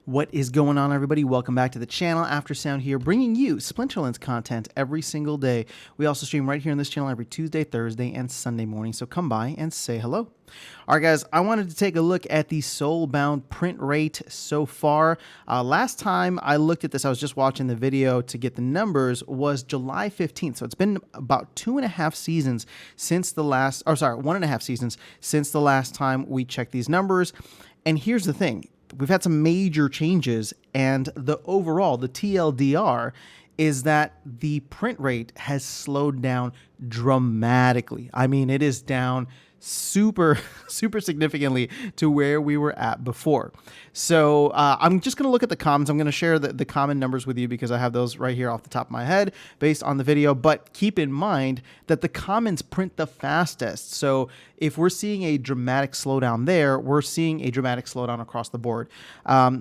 What is going on, everybody? Welcome back to the channel. After Sound here, bringing you Splinterlands content every single day. We also stream right here on this channel every Tuesday, Thursday, and Sunday morning, so come by and say hello. All right, guys, I wanted to take a look at the Soulbound print rate so far. Last time I looked at this, I was just watching the video to get the numbers, was July 15th. So it's been about 2.5 seasons since the last, 1.5 seasons since the last time we checked these numbers. And here's the thing. We've had some major changes, and the TLDR is that the print rate has slowed down dramatically. I mean, it is down super significantly to where we were at before. So I'm just going to look at the commons. I'm going to share the common numbers with you because I have those right here off the top of my head based on the video. But keep in mind that the commons print the fastest. So if we're seeing a dramatic slowdown there, we're seeing a dramatic slowdown across the board.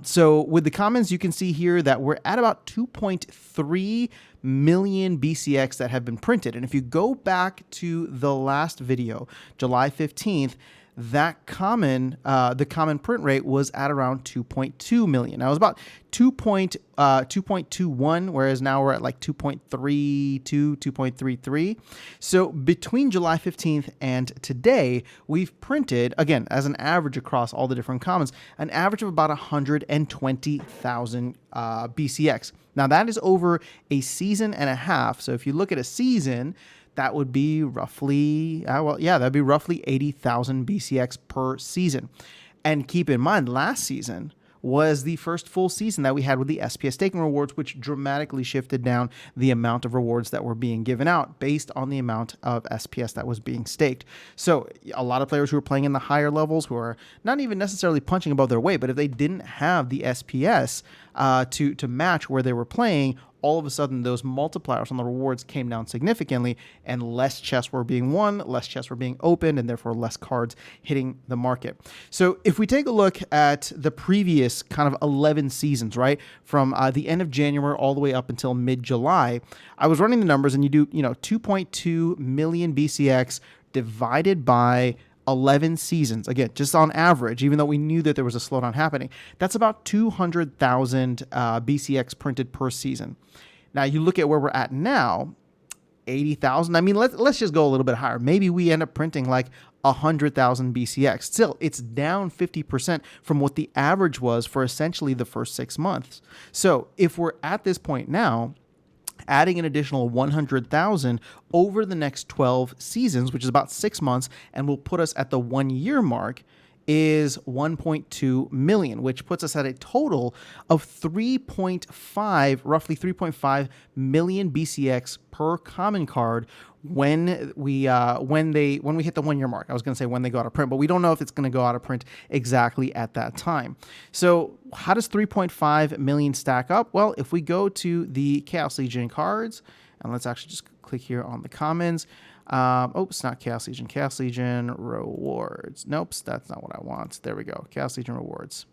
So with the commons, you can see here that we're at about 2.3 million BCX that have been printed. And if you go back to the last video, July 15th, that the common print rate was at around 2.2 million. Now it was about 2.21, whereas now we're at like 2.32, 2.33. So between July 15th and today, we've printed, again, as an average across all the different commons, an average of about 120,000 BCX. Now that is over a season and a half. So if you look at a season, that would be roughly, that'd be roughly 80,000 BCX per season. And keep in mind, last season was the first full season that we had with the SPS staking rewards, which dramatically shifted down the amount of rewards that were being given out based on the amount of SPS that was being staked. So a lot of players who are playing in the higher levels, who are not even necessarily punching above their weight, but if they didn't have the SPS to match where they were playing, all of a sudden those multipliers on the rewards came down significantly, and less chests were being won, less chests were being opened, and therefore less cards hitting the market. So if we take a look at the previous kind of 11 seasons, right, from the end of January all the way up until mid-July, I was running the numbers, and you do 2.2 million BCX divided by 11 seasons, again, just on average, even though we knew that there was a slowdown happening, that's about 200,000 BCX printed per season. Now you look at where we're at now, 80,000. I mean, let's just go a little bit higher. Maybe we end up printing like 100,000 BCX. Still, it's down 50% from what the average was for essentially the first 6 months. So if we're at this point now, adding an additional 100,000 over the next 12 seasons, which is about 6 months, and will put us at the 1 year mark, is 1.2 million, which puts us at a total of roughly 3.5 million BCX per common card when we hit the 1 year mark. I was going to say when they go out of print, but we don't know if it's going to go out of print exactly at that time. So how does 3.5 million stack up? Well, if we go to the Chaos Legion cards, and let's actually just click here on the commons. It's not Chaos Legion rewards. Nope, that's not what I want. There we go. Chaos Legion rewards.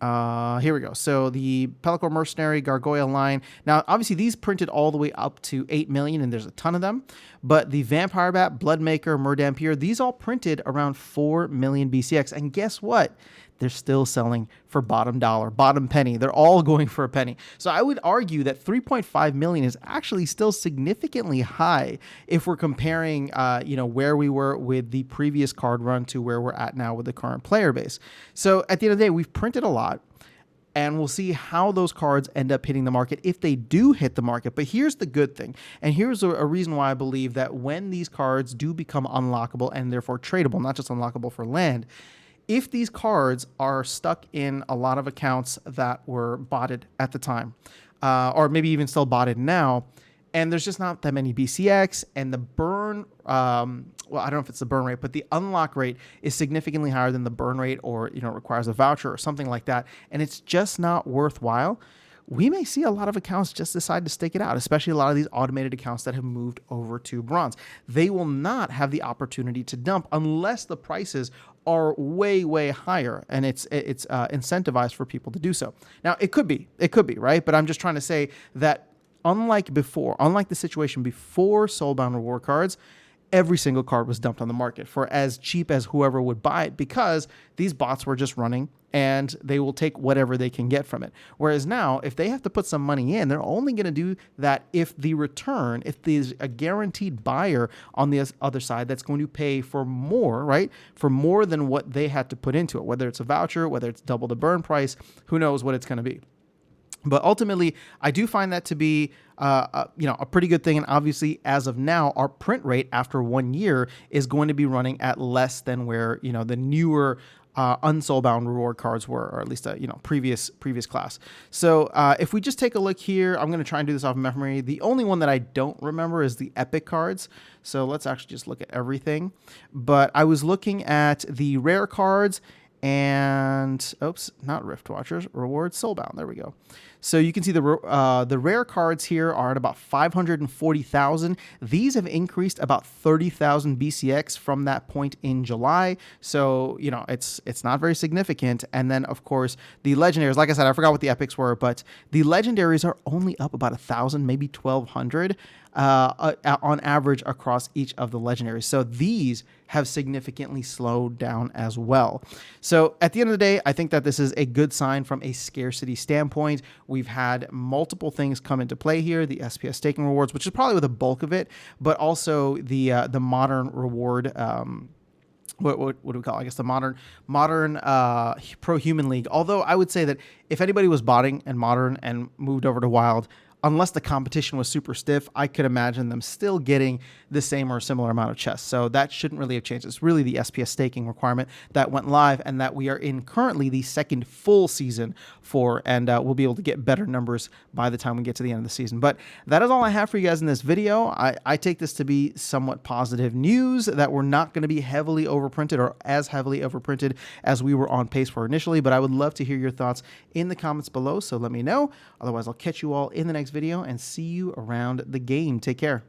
Here we go. So the Pellicor Mercenary Gargoyle line. Now, obviously, these printed all the way up to 8 million, and there's a ton of them. But the Vampire Bat, Bloodmaker, Murdampier, these all printed around 4 million BCX. And guess what? They're still selling for bottom dollar, bottom penny. They're all going for a penny. So I would argue that 3.5 million is actually still significantly high if we're comparing, where we were with the previous card run to where we're at now with the current player base. So at the end of the day, we've printed a lot, and we'll see how those cards end up hitting the market if they do hit the market. But here's the good thing, and here's a reason why I believe that when these cards do become unlockable and therefore tradable, not just unlockable for land, if these cards are stuck in a lot of accounts that were botted at the time, or maybe even still botted now, and there's just not that many BCX, and the burn, I don't know if it's the burn rate, but the unlock rate is significantly higher than the burn rate, or requires a voucher or something like that, and it's just not worthwhile, we may see a lot of accounts just decide to stake it out, especially a lot of these automated accounts that have moved over to bronze. They will not have the opportunity to dump unless the prices are way higher, and it's incentivized for people to do so. Now, it could be, right? But I'm just trying to say that unlike the situation before Soulbound reward cards, every single card was dumped on the market for as cheap as whoever would buy it, because these bots were just running and they will take whatever they can get from it. Whereas now, if they have to put some money in, they're only going to do that if there's a guaranteed buyer on the other side that's going to pay for more, right? For more than what they had to put into it, whether it's a voucher, whether it's double the burn price, who knows what it's going to be. But ultimately, I do find that to be, a pretty good thing. And obviously, as of now, our print rate after 1 year is going to be running at less than where, the newer unsoulbound reward cards were, or at least previous class. So if we just take a look here, I'm going to try and do this off memory. The only one that I don't remember is the epic cards. So let's actually just look at everything. But I was looking at the rare cards. And oops, not Rift Watchers, Rewards, Soulbound. There we go. So you can see the rare cards here are at about 540,000. These have increased about 30,000 BCX from that point in July. So it's not very significant. And then of course the legendaries, like I said, I forgot what the epics were, but the legendaries are only up about 1,000, maybe 1,200 on average across each of the legendaries. So these have significantly slowed down as well. So at the end of the day, I think that this is a good sign from a scarcity standpoint. We've had multiple things come into play here, the SPS staking rewards, which is probably the bulk of it, but also the modern reward, what do we call it? I guess the modern pro human league. Although I would say that if anybody was botting and modern and moved over to wild, unless the competition was super stiff, I could imagine them still getting the same or similar amount of chests. So that shouldn't really have changed. It's really the SPS staking requirement that went live and that we are in currently the second full season for, and we'll be able to get better numbers by the time we get to the end of the season. But that is all I have for you guys in this video. I take this to be somewhat positive news that we're not going to be heavily overprinted or as heavily overprinted as we were on pace for initially, but I would love to hear your thoughts in the comments below, so let me know. Otherwise, I'll catch you all in the next video and see you around the game. Take care.